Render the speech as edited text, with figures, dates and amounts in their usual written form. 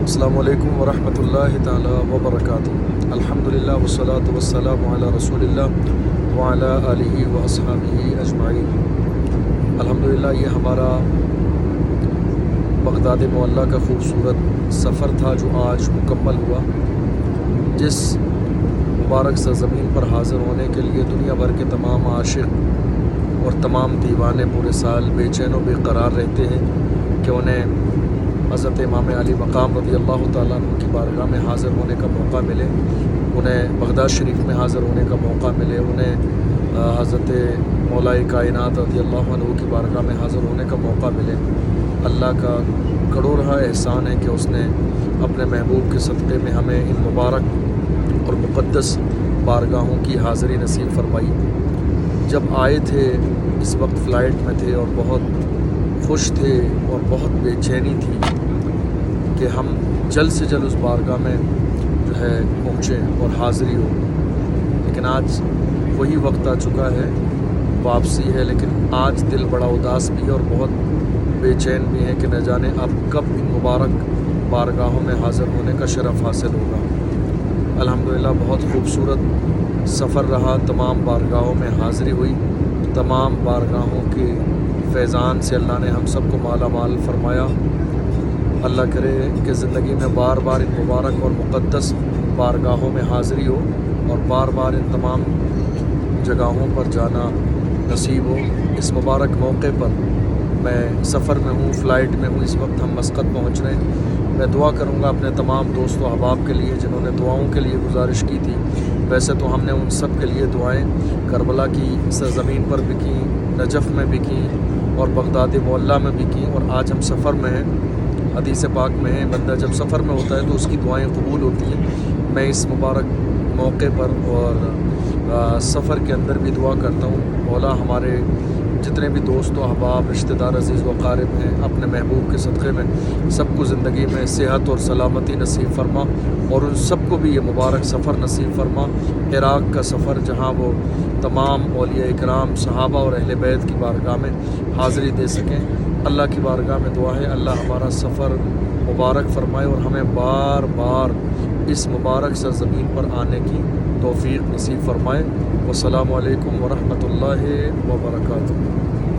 السلام علیکم ورحمۃ اللہ تعالی وبرکاتہ۔ الحمدللہ والصلاۃ والسلام علی رسول اللہ وعلی آلہ واصحابہ اجمعین۔ الحمدللہ یہ ہمارا بغداد معلیٰ کا خوبصورت سفر تھا جو آج مکمل ہوا، جس مبارک سرزمین پر حاضر ہونے کے لیے دنیا بھر کے تمام عاشق اور تمام دیوانے پورے سال بے چین و بے قرار رہتے ہیں کہ انہیں حضرت امام علی مقام رضی اللہ تعالیٰ عنہ کی بارگاہ میں حاضر ہونے کا موقع ملے، انہیں بغداد شریف میں حاضر ہونے کا موقع ملے، انہیں حضرت مولا کائنات رضی اللہ عنہ کی بارگاہ میں حاضر ہونے کا موقع ملے۔ اللہ کا کروڑہ احسان ہے کہ اس نے اپنے محبوب کے صدقے میں ہمیں ان مبارک اور مقدس بارگاہوں کی حاضری نصیب فرمائی۔ جب آئے تھے اس وقت فلائٹ میں تھے اور بہت خوش تھے اور بہت بے چینی تھی کہ ہم جلد سے جلد اس بارگاہ میں جو ہے پہنچیں اور حاضری ہو، لیکن آج وہی وقت آ چکا ہے، واپسی ہے، لیکن آج دل بڑا اداس بھی ہے اور بہت بے چین بھی ہے کہ نہ جانے اب کب ان مبارک بارگاہوں میں حاضر ہونے کا شرف حاصل ہوگا۔ الحمدللہ بہت خوبصورت سفر رہا، تمام بارگاہوں میں حاضری ہوئی، تمام بارگاہوں کے فیضان سے اللہ نے ہم سب کو مالا مال فرمایا۔ اللہ کرے کہ زندگی میں بار بار ان مبارک اور مقدس بارگاہوں میں حاضری ہو اور بار بار ان تمام جگہوں پر جانا نصیب ہو۔ اس مبارک موقع پر میں سفر میں ہوں، فلائٹ میں ہوں، اس وقت ہم مسقط پہنچ رہے ہیں۔ میں دعا کروں گا اپنے تمام دوست و احباب کے لیے جنہوں نے دعاؤں کے لیے گزارش کی تھی۔ ویسے تو ہم نے ان سب کے لیے دعائیں کربلا کی سرزمین پر بھی کیں، نجف میں بھی کیں اور بغداد معلیٰ میں بھی کیں، اور آج ہم سفر میں ہیں۔ حدیث پاک میں ہے بندہ جب سفر میں ہوتا ہے تو اس کی دعائیں قبول ہوتی ہیں۔ میں اس مبارک موقع پر اور سفر کے اندر بھی دعا کرتا ہوں، مولا ہمارے جتنے بھی دوست و احباب رشتہ دار عزیز و اقارب ہیں، اپنے محبوب کے صدقے میں سب کو زندگی میں صحت اور سلامتی نصیب فرما، اور ان سب کو بھی یہ مبارک سفر نصیب فرما، عراق کا سفر جہاں وہ تمام اولیاء اکرام صحابہ اور اہل بیت کی بارگاہ میں حاضری دے سکیں۔ اللہ کی بارگاہ میں دعا ہے اللہ ہمارا سفر مبارک فرمائے اور ہمیں بار بار اس مبارک سرزمین پر آنے کی توفیق نصیب فرمائے۔ والسلام علیکم ورحمۃ اللہ وبرکاتہ۔